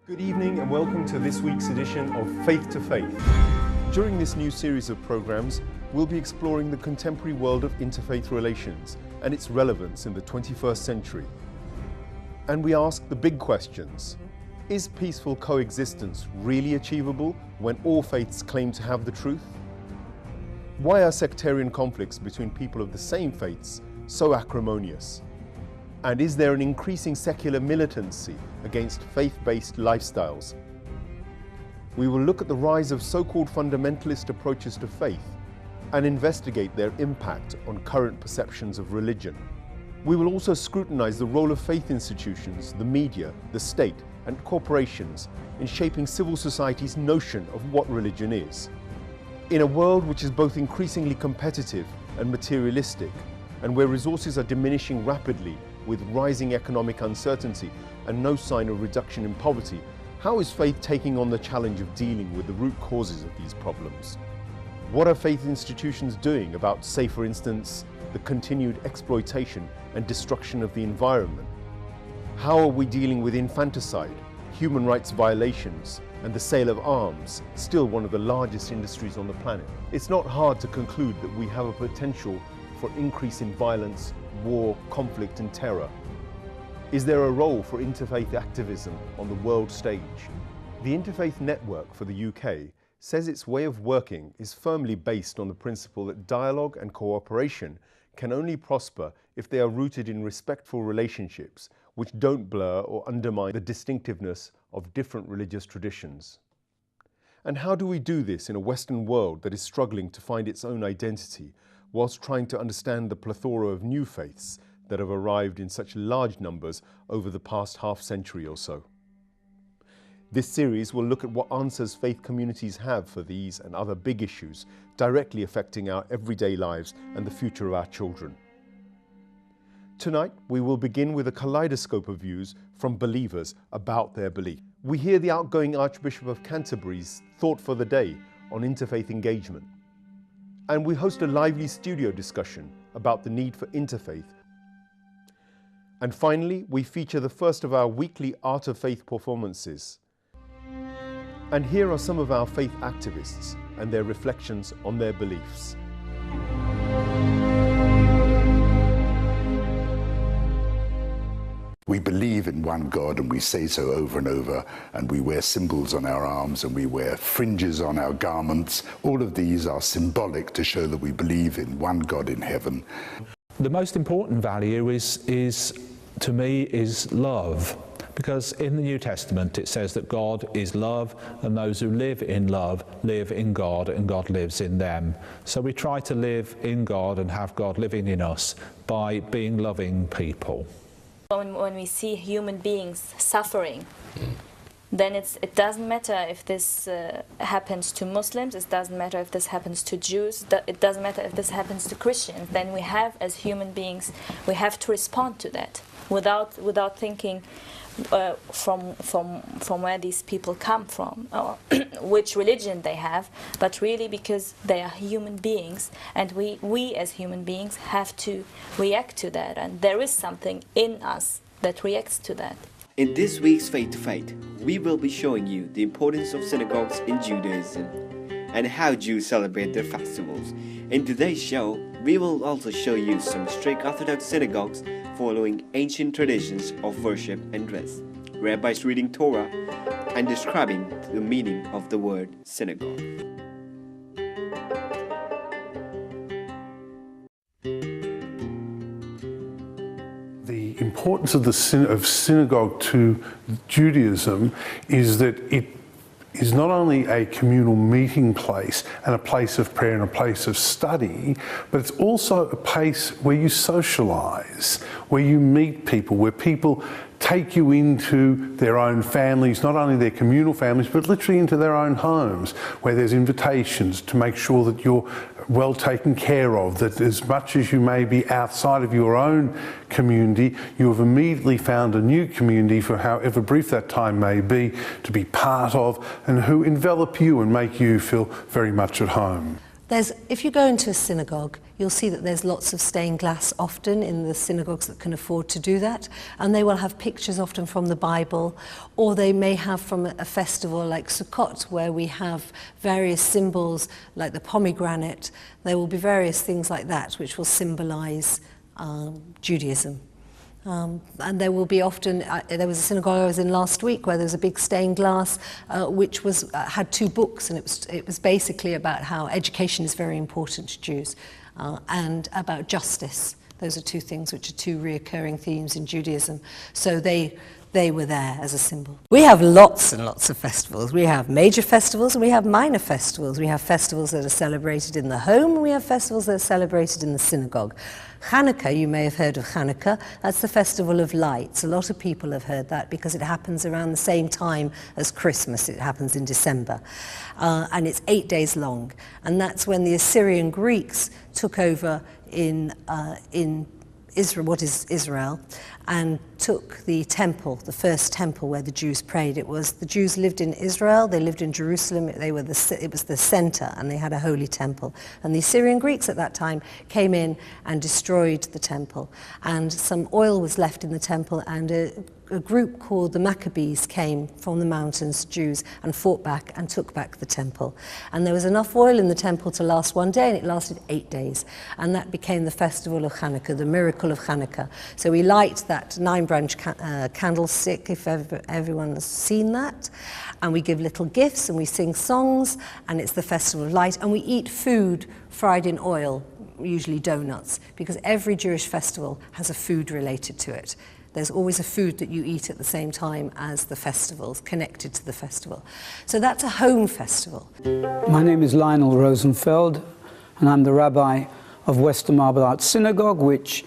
Good evening and welcome to this week's edition of Faith to Faith. During this new series of programs, we'll be exploring the contemporary world of interfaith relations and its relevance in the 21st century. And we ask the big questions. Is peaceful coexistence really achievable when all faiths claim to have the truth? Why are sectarian conflicts between people of the same faiths so acrimonious? And is there an increasing secular militancy against faith-based lifestyles? We will look at the rise of so-called fundamentalist approaches to faith and investigate their impact on current perceptions of religion. We will also scrutinize the role of faith institutions, the media, the state, and corporations in shaping civil society's notion of what religion is. In a world which is both increasingly competitive and materialistic, and where resources are diminishing rapidly with rising economic uncertainty and no sign of reduction in poverty, how is faith taking on the challenge of dealing with the root causes of these problems? What are faith institutions doing about, say for instance, the continued exploitation and destruction of the environment? How are we dealing with infanticide, human rights violations, and the sale of arms, still one of the largest industries on the planet? It's not hard to conclude that we have a potential for increase in violence, war, conflict and terror. Is there a role for interfaith activism on the world stage? The Interfaith Network for the UK says its way of working is firmly based on the principle that dialogue and cooperation can only prosper if they are rooted in respectful relationships which don't blur or undermine the distinctiveness of different religious traditions. And how do we do this in a Western world that is struggling to find its own identity whilst trying to understand the plethora of new faiths that have arrived in such large numbers over the past half-century or so? This series will look at what answers faith communities have for these and other big issues directly affecting our everyday lives and the future of our children. Tonight, we will begin with a kaleidoscope of views from believers about their belief. We hear the outgoing Archbishop of Canterbury's thought for the day on interfaith engagement. And we host a lively studio discussion about the need for interfaith. And finally, we feature the first of our weekly Art of Faith performances. And here are some of our faith activists and their reflections on their beliefs. We believe in one God and we say so over and over, and we wear symbols on our arms and we wear fringes on our garments. All of these are symbolic to show that we believe in one God in heaven. The most important value is to me, is love. Because in the New Testament it says that God is love, and those who live in love live in God and God lives in them. So we try to live in God and have God living in us by being loving people. When we see human beings suffering, then it doesn't matter if this happens to Muslims, it doesn't matter if this happens to Jews, it doesn't matter if this happens to Christians. Then we have, as human beings, we have to respond to that without thinking from where these people come from or which religion they have, but really because they are human beings, and we as human beings have to react to that, and there is something in us that reacts to that. In this week's Faith to Faith, we will be showing you the importance of synagogues in Judaism and how Jews celebrate their festivals. In today's show, we will also show you some strict Orthodox synagogues following ancient traditions of worship and dress, rabbis reading Torah and describing the meaning of the word synagogue. The importance of synagogue to Judaism is that it is not only a communal meeting place and a place of prayer and a place of study, but it's also a place where you socialise, where you meet people, where people take you into their own families, not only their communal families, but literally into their own homes, where there's invitations to make sure that you're well taken care of, that as much as you may be outside of your own community, you have immediately found a new community, for however brief that time may be, to be part of, and who envelop you and make you feel very much at home. If you go into a synagogue, you'll see that there's lots of stained glass often in the synagogues that can afford to do that, and they will have pictures often from the Bible, or they may have from a festival like Sukkot, where we have various symbols like the pomegranate. There will be various things like that which will symbolize Judaism. And there will be often, there was a synagogue I was in last week where there was a big stained glass which had 2 books, and it was basically about how education is very important to Jews and about justice. Those are 2 things which are 2 reoccurring themes in Judaism. So they were there as a symbol. We have lots and lots of festivals. We have major festivals and we have minor festivals. We have festivals that are celebrated in the home, and we have festivals that are celebrated in the synagogue. Hanukkah, you may have heard of Hanukkah, that's the festival of lights. A lot of people have heard that because it happens around the same time as Christmas. It happens in December. And it's 8 days long. And that's when the Assyrian Greeks took over in Israel, what is Israel, and took the temple, the first temple where the Jews prayed. The Jews lived in Israel, they lived in Jerusalem, it was the center, and they had a holy temple. And the Assyrian Greeks at that time came in and destroyed the temple. And some oil was left in the temple, and a group called the Maccabees came from the mountains, Jews, and fought back and took back the temple. And there was enough oil in the temple to last 1 day, and it lasted 8 days. And that became the festival of Hanukkah, the miracle of Hanukkah. So we light that 9-branch candlestick, if everyone has seen that. And we give little gifts, and we sing songs, and it's the festival of light. And we eat food fried in oil, usually donuts, because every Jewish festival has a food related to it. There's always a food that you eat at the same time as the festivals, connected to the festival. So that's a home festival. My name is Lionel Rosenfeld, and I'm the rabbi of Western Marble Arch Synagogue, which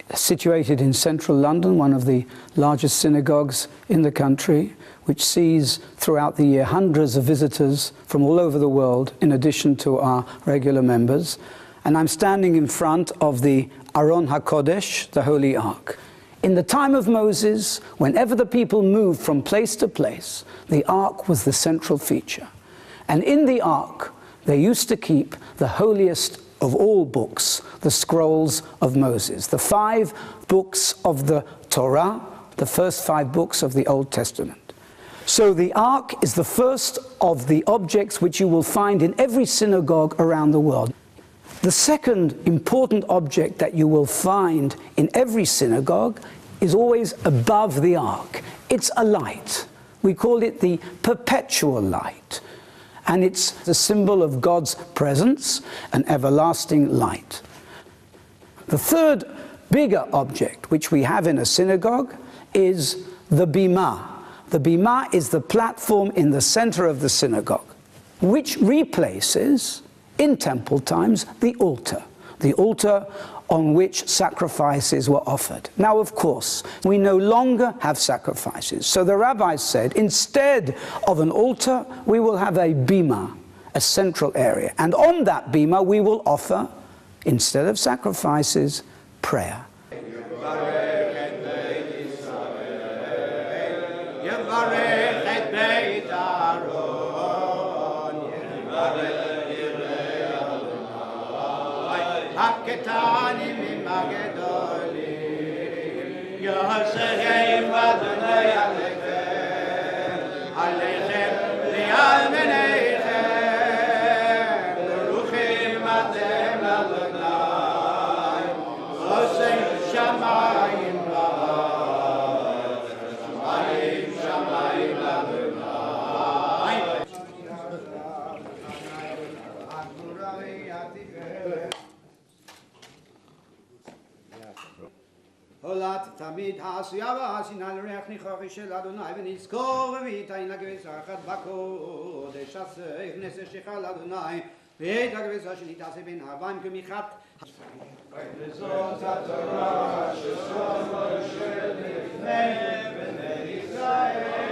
is situated in central London, one of the largest synagogues in the country, which sees throughout the year hundreds of visitors from all over the world, in addition to our regular members. And I'm standing in front of the Aron HaKodesh, the Holy Ark. In the time of Moses, whenever the people moved from place to place, the ark was the central feature. And in the ark, they used to keep the holiest of all books, the scrolls of Moses, the 5 books of the Torah, the first 5 books of the Old Testament. So the ark is the first of the objects which you will find in every synagogue around the world. The second important object that you will find in every synagogue is always above the ark. It's a light. We call it the perpetual light. And it's the symbol of God's presence, an everlasting light. The third bigger object which we have in a synagogue is the bimah. The bimah is the platform in the center of the synagogue, which replaces, in temple times, the altar on which sacrifices were offered. Now, of course, we no longer have sacrifices. So the rabbis said, instead of an altar, we will have a bimah, a central area. And on that bimah, we will offer, instead of sacrifices, prayer. תמיד העשויה והשינה לריח ניחוחי של אדוני ונזכור ומיתאים לגבסה אחת בקודש אסף נשא שכה לאדוני ואת הגבסה שלי תעשה בין אהביים כמיחת וזאת התורה שסוף משה לפני בני ישראל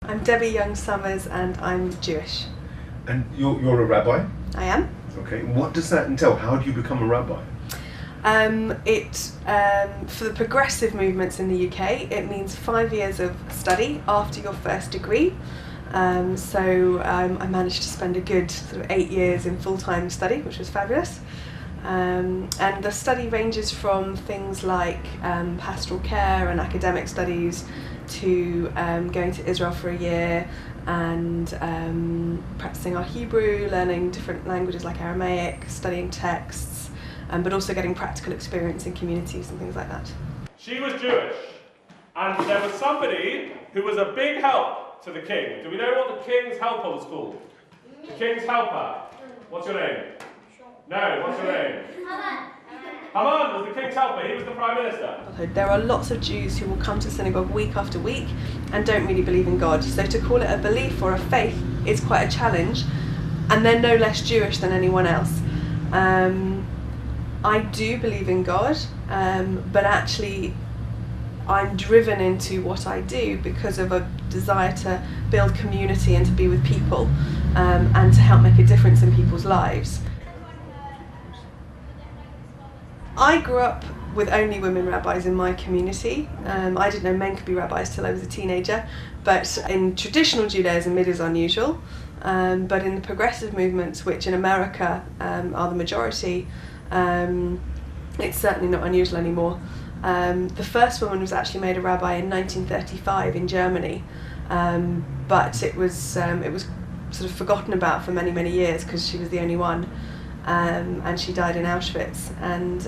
I'm Debbie Young-Summers and I'm Jewish. And you're a rabbi? I am. Okay, and what does that entail? How do you become a rabbi? For the progressive movements in the UK, it means 5 years of study after your first degree. So I managed to spend a good sort of 8 years in full-time study, which was fabulous. And the study ranges from things like pastoral care and academic studies to going to Israel for a year and practicing our Hebrew, learning different languages like Aramaic, studying texts, but also getting practical experience in communities and things like that. She was Jewish, and there was somebody who was a big help to the king. Do we know what the king's helper was called? The king's helper. What's your name? No, what's your name? Haman was the king's helper. He was the prime minister. There are lots of Jews who will come to synagogue week after week and don't really believe in God. So to call it a belief or a faith is quite a challenge, and they're no less Jewish than anyone else. I do believe in God, but actually I'm driven into what I do because of a desire to build community and to be with people and to help make a difference in people's lives. I grew up with only women rabbis in my community. I didn't know men could be rabbis till I was a teenager, but in traditional Judaism it is unusual. But in the progressive movements, which in America are the majority, it's certainly not unusual anymore. The first woman was actually made a rabbi in 1935 in Germany, but it was sort of forgotten about for many, many years because she was the only one, and she died in Auschwitz. And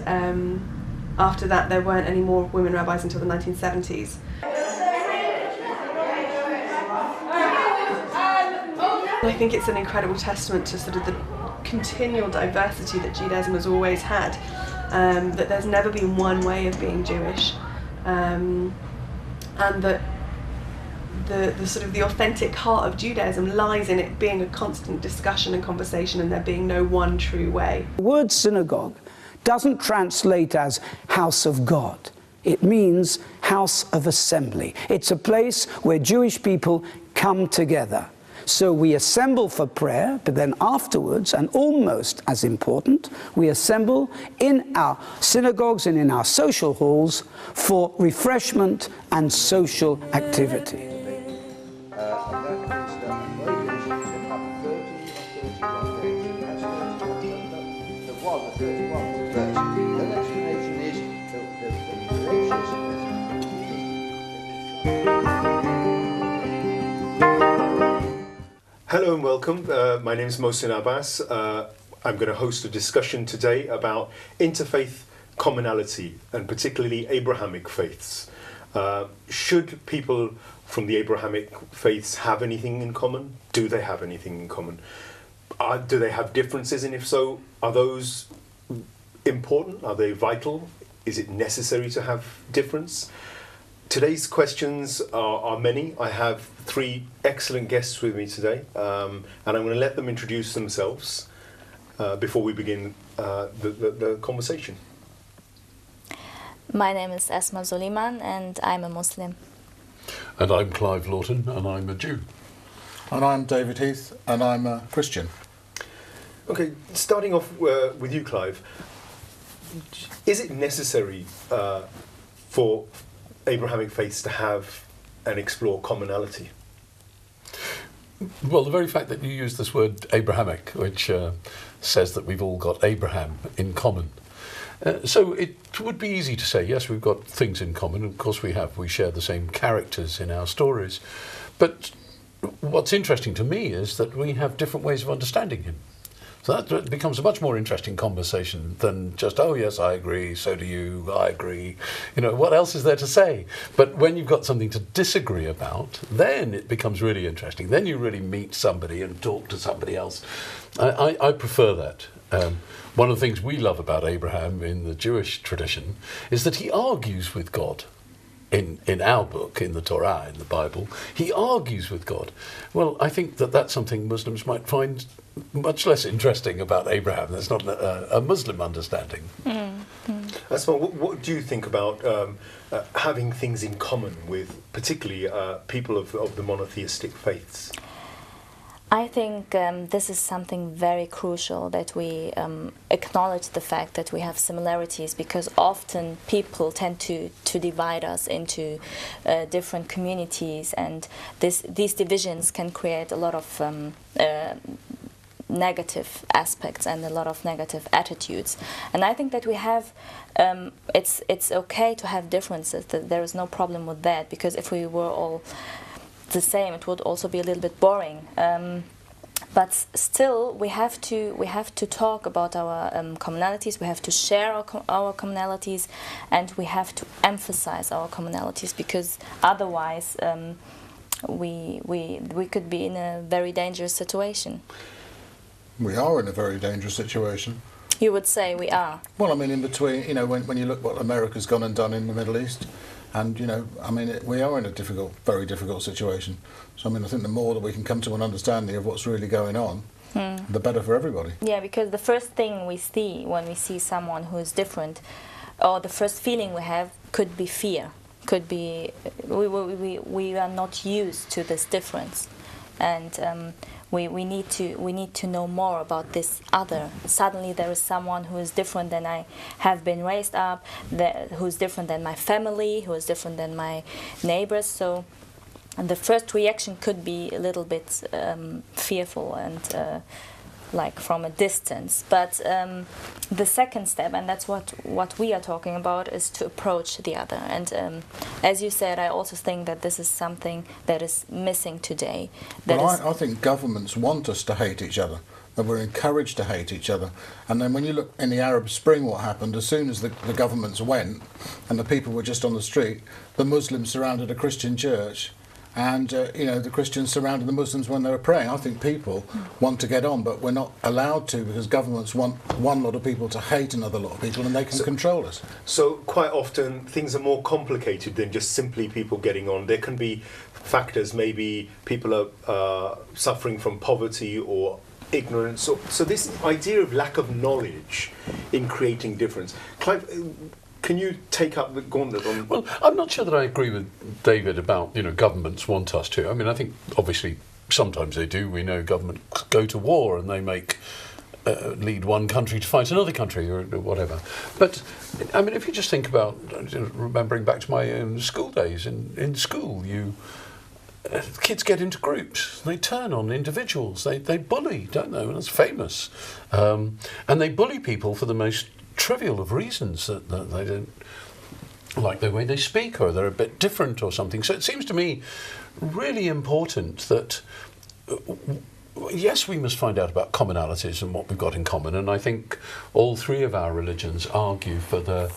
after that, there weren't any more women rabbis until the 1970s. I think it's an incredible testament to sort of the continual diversity that Judaism has always had. That there's never been one way of being Jewish, and that the sort of the authentic heart of Judaism lies in it being a constant discussion and conversation, and there being no one true way. The word synagogue doesn't translate as house of God. It means house of assembly. It's a place where Jewish people come together. So we assemble for prayer, but then afterwards, and almost as important, we assemble in our synagogues and in our social halls for refreshment and social activity. Hello and welcome. My name is Mohsin Abbas. I'm going to host a discussion today about interfaith commonality and particularly Abrahamic faiths. Should people from the Abrahamic faiths have anything in common? Do they have anything in common? Do they have differences? And if so, are those important? Are they vital? Is it necessary to have difference? Today's questions are many. I have three excellent guests with me today, and I'm going to let them introduce themselves before we begin the conversation. My name is Esma Soliman, and I'm a Muslim. And I'm Clive Lawton, and I'm a Jew. And I'm David Heath, and I'm a Christian. Okay, starting off with you, Clive. Is it necessary for Abrahamic faiths to have and explore commonality? Well, the very fact that you use this word Abrahamic, which says that we've all got Abraham in common. So it would be easy to say, yes, we've got things in common. Of course we have. We share the same characters in our stories. But what's interesting to me is that we have different ways of understanding him. So that becomes a much more interesting conversation than just, oh yes, I agree, so do you, I agree. You know, what else is there to say? But when you've got something to disagree about, then it becomes really interesting. Then you really meet somebody and talk to somebody else. I prefer that. One of the things we love about Abraham in the Jewish tradition is that he argues with God. In our book, in the Torah, in the Bible, he argues with God. Well, I think that that's something Muslims might find much less interesting about Abraham. That's not a Muslim understanding. Asma, what do you think about having things in common with particularly people of the monotheistic faiths? I think this is something very crucial, that we acknowledge the fact that we have similarities, because often people tend to divide us into different communities, and these divisions can create a lot of negative aspects and a lot of negative attitudes. And I think that we have, it's okay to have differences, that there is no problem with that, because if we were all the same, it would also be a little bit boring. But still, we have to talk about our commonalities. We have to share our commonalities, and we have to emphasize our commonalities, because otherwise we could be in a very dangerous situation. We are in a very dangerous situation. You would say we are? Well, I mean, in between, you know, when you look what America's gone and done in the Middle East, and, you know, I mean, we are in a very difficult situation. So, I mean, I think the more that we can come to an understanding of what's really going on, the better for everybody. Yeah, because the first thing we see when we see someone who is different, or the first feeling we have, could be fear. Could be we are not used to this difference, and we need to know more about this other. Suddenly there is someone who is different than I have been raised up, who is different than my family, who is different than my neighbors. So, and the first reaction could be a little bit fearful and like from a distance. But the second step, and that's what we are talking about, is to approach the other. And as you said, I also think that this is something that is missing today. Well, I think governments want us to hate each other, that we're encouraged to hate each other. And then when you look in the Arab Spring, what happened, as soon as the governments went and the people were just on the street, the Muslims surrounded a Christian church, and you know, the Christians surrounded the Muslims when they were praying. I think people want to get on, but we're not allowed to, because governments want one lot of people to hate another lot of people, and they can control us. So quite often things are more complicated than just simply people getting on. There can be factors, maybe people are suffering from poverty or ignorance. So this idea of lack of knowledge in creating difference. Clive, can you take up the gauntlet on? Well, I'm not sure that I agree with David about, you know, governments want us to. I mean, I think obviously sometimes they do. We know governments go to war and they make lead one country to fight another country or whatever. But I mean, if you just think about, remembering back to my own school days, in school, kids get into groups, they turn on individuals, they bully, don't they? And that's famous. And they bully people for the most trivial of reasons, that they don't like the way they speak, or they're a bit different or something. So it seems to me really important that yes, we must find out about commonalities and what we've got in common, and I think all three of our religions argue for the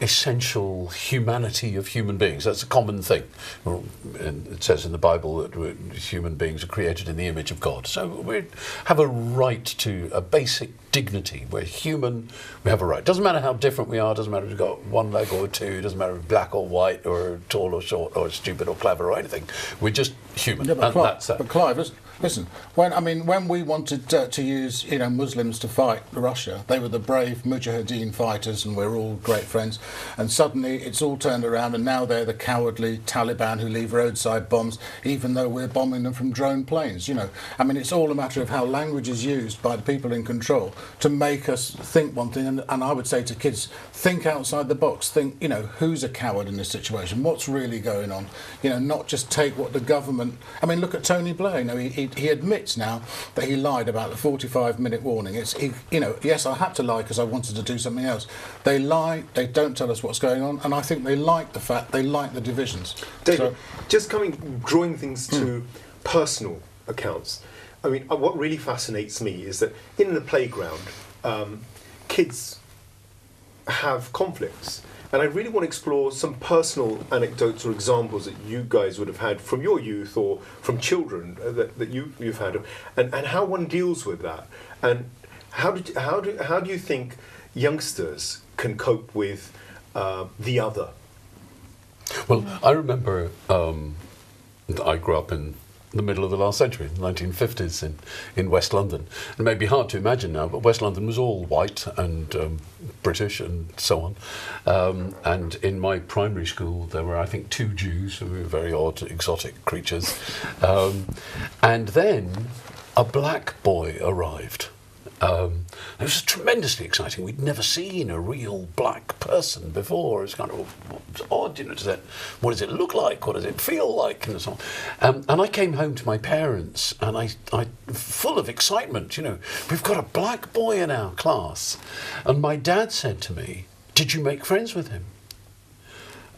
essential humanity of human beings. That's a common thing. And it says in the Bible that human beings are created in the image of God. So we have a right to a basic dignity. We're human, we have a right. Doesn't matter how different we are, doesn't matter if we've got one leg or two, doesn't matter if we're black or white or tall or short or stupid or clever or anything. We're just human. Yeah, and that's that. But Clive, listen, when we wanted to use, you know, Muslims to fight Russia, they were the brave Mujahideen fighters, and we're all great friends. And suddenly it's all turned around, and now they're the cowardly Taliban who leave roadside bombs, even though we're bombing them from drone planes. You know, I mean, it's all a matter of how language is used by the people in control to make us think one thing. And I would say to kids, think outside the box. Think, you know, who's a coward in this situation? What's really going on? You know, not just take what the government. I mean, look at Tony Blair. You know, he admits now that he lied about the 45-minute warning. You know, yes, I had to lie because I wanted to do something else. They lie. They don't tell us what's going on, and I think they like the fact, they like the divisions. David, just drawing things to personal accounts. I mean, what really fascinates me is that in the playground, kids have conflicts. And I really want to explore some personal anecdotes or examples that you guys would have had from your youth or from children that you've had, and how one deals with that. And how do you think youngsters can cope with the other? Well, I remember I grew up in the middle of the last century, the 1950s in West London. It may be hard to imagine now, but West London was all white and British and so on. And in my primary school, there were, I think, 2 Jews who were very odd, exotic creatures. And then a black boy arrived. It was tremendously exciting. We'd never seen a real black person before. It was kind of odd, you know. What does it look like? What does it feel like? And so on. And I came home to my parents, and I, full of excitement, you know, we've got a black boy in our class. And my dad said to me, "Did you make friends with him?"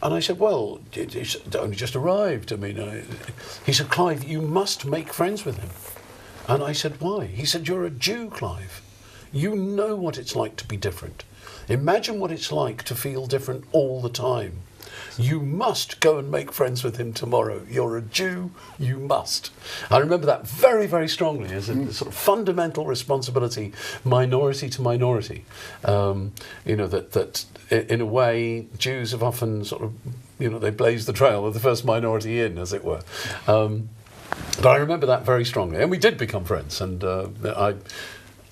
And I said, "Well, he's only just arrived. I mean," he said, "Clive, you must make friends with him." And I said, "Why?" He said, "You're a Jew, Clive. You know what it's like to be different. Imagine what it's like to feel different all the time. You must go and make friends with him tomorrow. You're a Jew, you must." I remember that very, very strongly as a sort of fundamental responsibility, minority to minority. You know, that in a way, Jews have often sort of, you know, they blaze the trail of the first minority in, as it were. But I remember that very strongly. And we did become friends. And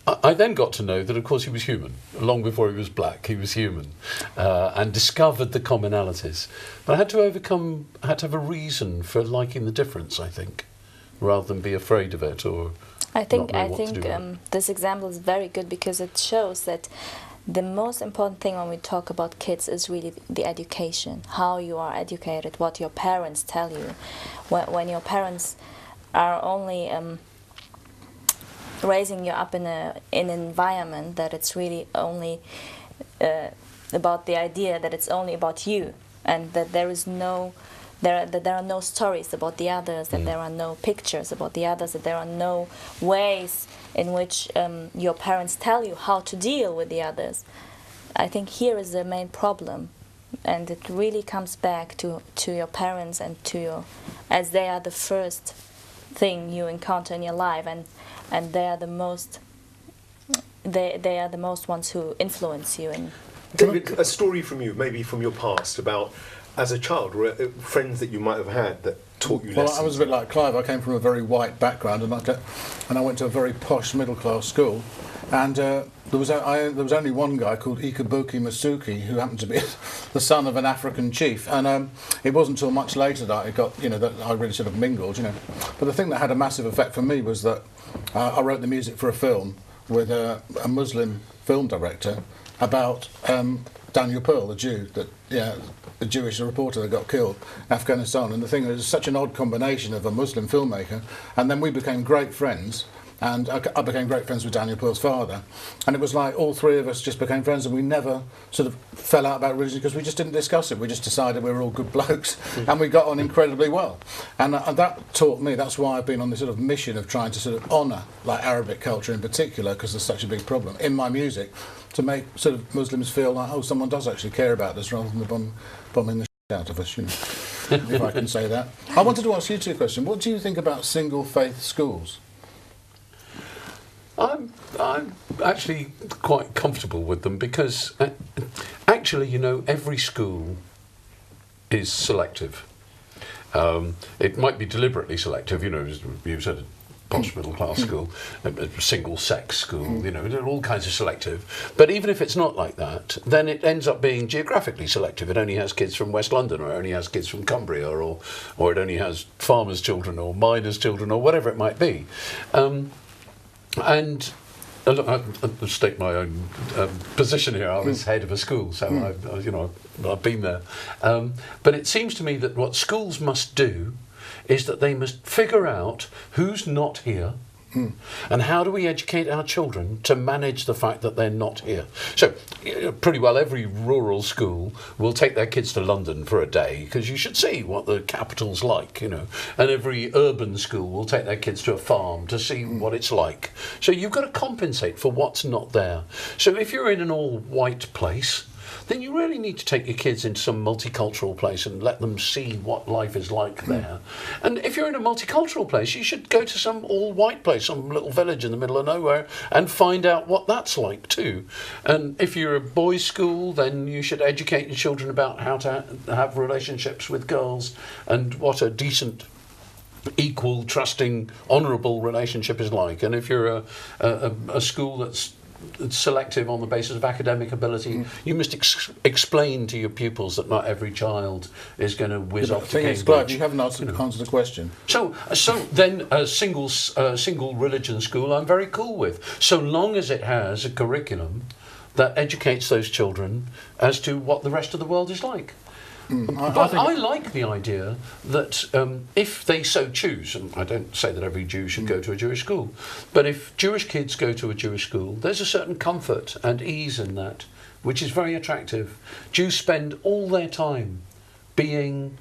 I then got to know that, of course, he was human. Long before he was black, he was human. And discovered the commonalities. But I had to have a reason for liking the difference, I think, rather than be afraid of it or I think this example is very good because it shows that the most important thing when we talk about kids is really the education, how you are educated, what your parents tell you. When your parents are only raising you up in an environment that it's really only about the idea that it's only about you, and that there are no stories about the others, that there are no pictures about the others, that there are no ways in which your parents tell you how to deal with the others. I think here is the main problem, and it really comes back to your parents and to your, as they are the first thing you encounter in your life, and they are the most ones who influence you. And David, a story from you, maybe from your past, about as a child, or friends that you might have had that taught you lessons. Well, I was a bit like Clive. I came from a very white background, and I went to a very posh middle-class school, and there was only one guy called Ikabuki Masuki who happened to be the son of an African chief, and it wasn't until much later that I got, you know, that I really sort of mingled, you know. But the thing that had a massive effect for me was that I wrote the music for a film with a Muslim film director about Daniel Pearl, a Jew, a Jewish reporter that got killed in Afghanistan. And the thing was such an odd combination of a Muslim filmmaker, and then we became great friends. And I became great friends with Daniel Pearl's father. And it was like all three of us just became friends, and we never sort of fell out about religion because we just didn't discuss it. We just decided we were all good blokes, and we got on incredibly well. And that taught me, that's why I've been on this sort of mission of trying to sort of honour like Arabic culture in particular, because there's such a big problem in my music, to make sort of Muslims feel like, oh, someone does actually care about us rather than bombing the shit out of us, you know, if I can say that. I wanted to ask you two questions. What do you think about single faith schools? I'm actually quite comfortable with them because actually, you know, every school is selective. It might be deliberately selective, you know, you said a posh middle class school, a single sex school, you know, there are all kinds of selective. But even if it's not like that, then it ends up being geographically selective. It only has kids from West London, or it only has kids from Cumbria, or it only has farmers' children or miners' children, or whatever it might be. And look, I'll state my own position here. I was head of a school, so I've been there. But it seems to me that what schools must do is that they must figure out who's not here, and how do we educate our children to manage the fact that they're not here. So pretty well every rural school will take their kids to London for a day, because you should see what the capital's like, you know, and every urban school will take their kids to a farm to see what it's like. So you've got to compensate for what's not there. So if you're in an all-white place, then you really need to take your kids into some multicultural place and let them see what life is like there. And if you're in a multicultural place, you should go to some all-white place, some little village in the middle of nowhere, and find out what that's like too. And if you're a boys' school, then you should educate your children about how to have relationships with girls and what a decent, equal, trusting, honourable relationship is like. And if you're a school that's selective on the basis of academic ability. You must explain to your pupils that not every child is going to whiz off to Cambridge. Clive, you haven't answered the question. So then a single religion school I'm very cool with, so long as it has a curriculum that educates those children as to what the rest of the world is like. But I like the idea that if they so choose, and I don't say that every Jew should go to a Jewish school, but if Jewish kids go to a Jewish school, there's a certain comfort and ease in that, which is very attractive. Jews spend all their time being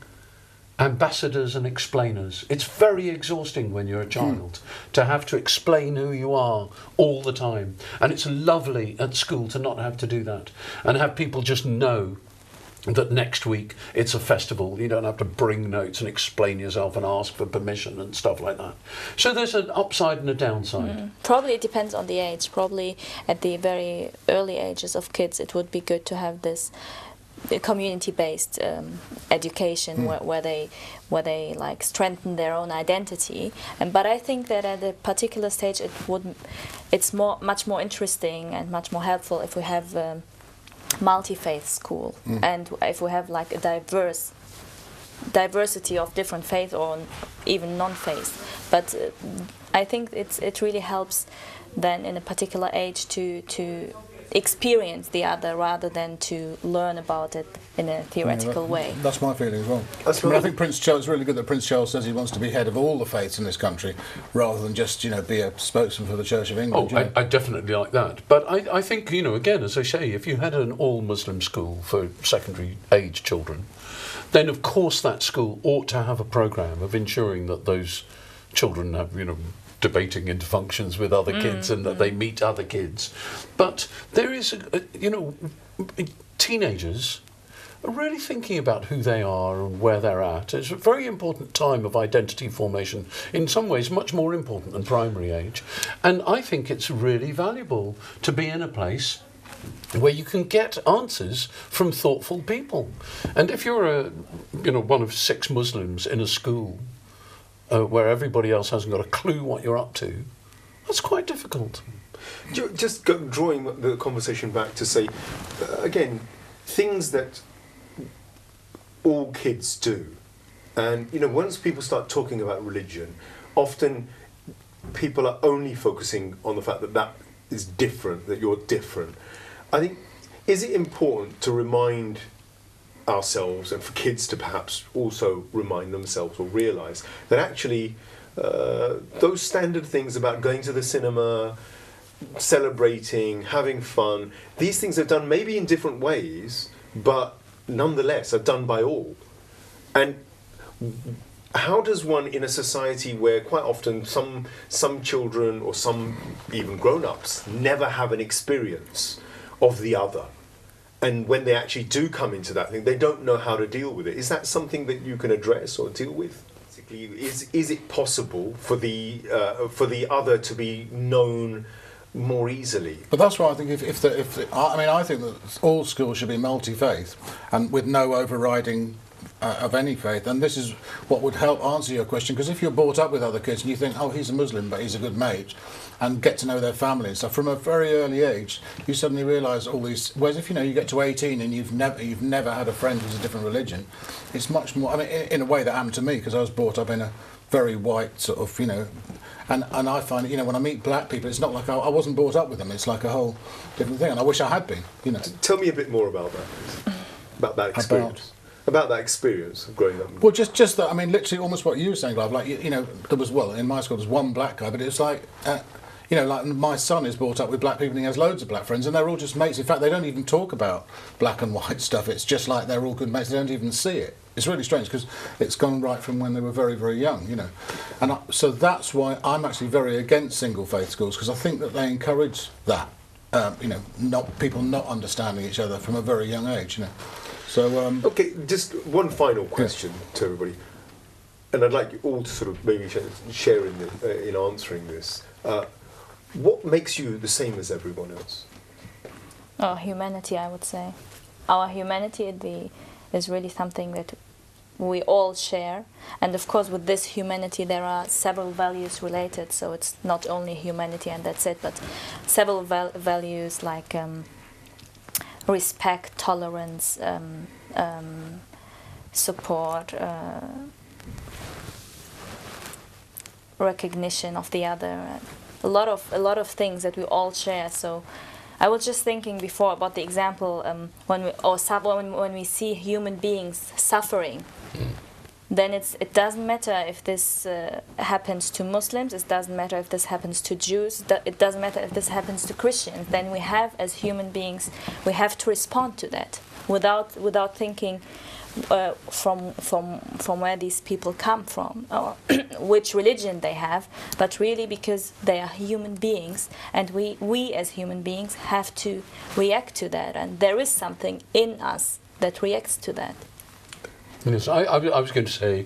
ambassadors and explainers. It's very exhausting when you're a child to have to explain who you are all the time. And it's lovely at school to not have to do that and have people just know that next week it's a festival. You don't have to bring notes and explain yourself and ask for permission and stuff like that. So there's an upside and a downside. Probably it depends on the age. Probably at the very early ages of kids it would be good to have this community-based education where they like strengthen their own identity. But I think that at a particular stage it's much more interesting and much more helpful if we have multi-faith school and if we have like a diversity of different faiths or even non-faith. But I think it really helps then in a particular age to experience the other rather than to learn about it in a theoretical way. That's my feeling as well. I think Prince Charles, it's really good that Prince Charles says he wants to be head of all the faiths in this country rather than just, be a spokesman for the Church of England. Oh, I definitely like that. But I think, again, as I say, if you had an all-Muslim school for secondary age children, then of course that school ought to have a programme of ensuring that those children have, debating interfunctions with other kids and that they meet other kids. But there is, teenagers are really thinking about who they are and where they're at. It's a very important time of identity formation, in some ways much more important than primary age. And I think it's really valuable to be in a place where you can get answers from thoughtful people. And if you're one of 6 Muslims in a school where everybody else hasn't got a clue what you're up to, that's quite difficult. Just drawing the conversation back to say, again, things that all kids do. And, once people start talking about religion, often people are only focusing on the fact that is different, that you're different. I think, is it important to remind ourselves, and for kids to perhaps also remind themselves or realise that actually those standard things about going to the cinema, celebrating, having fun, these things are done maybe in different ways, but nonetheless are done by all. And how does one, in a society where quite often some children or some even grown-ups never have an experience of the other, and when they actually do come into that thing, they don't know how to deal with it. Is that something that you can address or deal with? Basically, is it possible for the other to be known more easily? But that's why I think I think that all schools should be multi-faith and with no overriding of any faith. And this is what would help answer your question, because if you're brought up with other kids and you think, oh, he's a Muslim but he's a good mate, and get to know their family and stuff from a very early age, you suddenly realise all these. Whereas if you get to 18 and you've never had a friend who's a different religion, it's much more. I mean, in a way that happened to me because I was brought up in a very white sort of, and I find when I meet black people, it's not like I wasn't brought up with them. It's like a whole different thing, and I wish I had been. Tell me a bit more about that, please. About that experience. About that experience of growing up. Well, just that. I mean, literally, almost what you were saying, Clive. Like there was in my school there was one black guy, but it's like. Like my son is brought up with black people and he has loads of black friends and they're all just mates. In fact, they don't even talk about black and white stuff. It's just like they're all good mates. They don't even see it. It's really strange because it's gone right from when they were very, very young, And so that's why I'm actually very against single faith schools, because I think that they encourage that, people not understanding each other from a very young age, So okay, just one final question to everybody, and I'd like you all to sort of maybe share in answering this. What makes you the same as everyone else? Oh, humanity, I would say. Our humanity is really something that we all share. And of course with this humanity there are several values related, so it's not only humanity and that's it, but several values like respect, tolerance, support, recognition of the other, a lot of things that we all share. So I was just thinking before about the example when we see human beings suffering, then it doesn't matter if this happens to Muslims, it doesn't matter if this happens to Jews, it doesn't matter if this happens to Christians. Then we have, as human beings, we have to respond to that without thinking from where these people come from or which religion they have, but really because they are human beings, and we as human beings have to react to that, and there is something in us that reacts to that. Yes, I was going to say,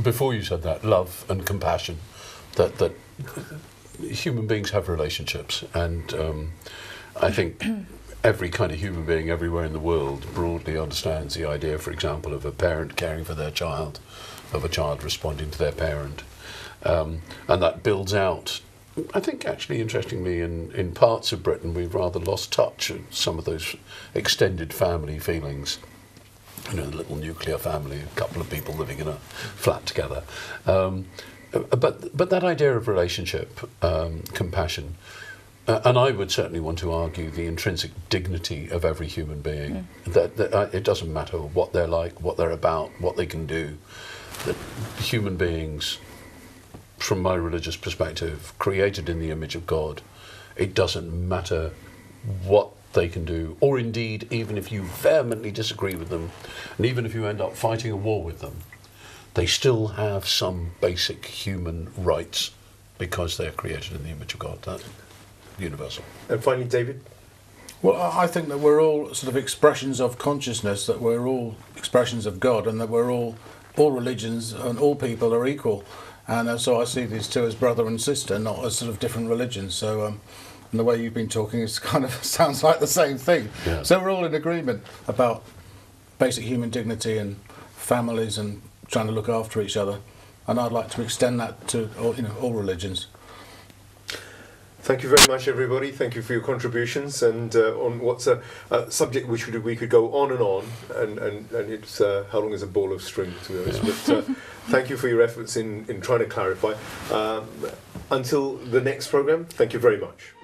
before you said that, love and compassion, that human beings have relationships, and I think every kind of human being everywhere in the world broadly understands the idea, for example, of a parent caring for their child, of a child responding to their parent. And that builds out, I think actually interestingly, in parts of Britain we've rather lost touch of some of those extended family feelings. You know, the little nuclear family, a couple of people living in a flat together. But that idea of relationship, compassion, and I would certainly want to argue the intrinsic dignity of every human being, that it doesn't matter what they're like, what they're about, what they can do, that human beings, from my religious perspective, created in the image of God, it doesn't matter what they can do, or indeed even if you vehemently disagree with them, and even if you end up fighting a war with them, they still have some basic human rights because they're created in the image of God. That's universal. And finally, David? Well, I think that we're all sort of expressions of consciousness, that we're all expressions of God, and that we're all religions and all people are equal. And so I see these two as brother and sister, not as sort of different religions. So and the way you've been talking is kind of sounds like the same thing. Yeah. So we're all in agreement about basic human dignity and families and trying to look after each other. And I'd like to extend that to all religions. Thank you very much, everybody. Thank you for your contributions, and on what's a subject which we could go on, and it's how long is a ball of string, to be honest. But thank you for your efforts in trying to clarify. Until the next programme, thank you very much.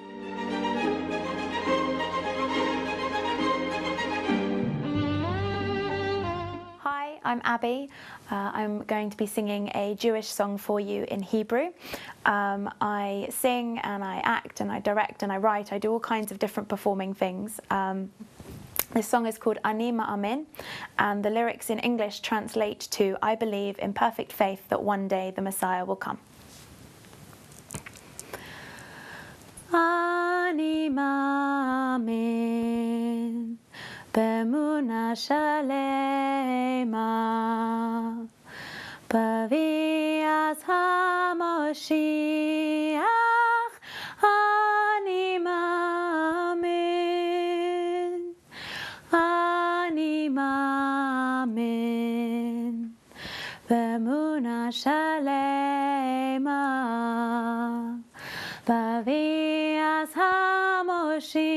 Hi, I'm Abby. I'm going to be singing a Jewish song for you in Hebrew. I sing and I act and I direct and I write. I do all kinds of different performing things. This song is called Ani Ma'amin, and the lyrics in English translate to I believe in perfect faith that one day the Messiah will come. Ani Ma'amin B'emunah shalema b'vias haMoshiach ani ma'amin b'emunah shalema b'vias haMoshiach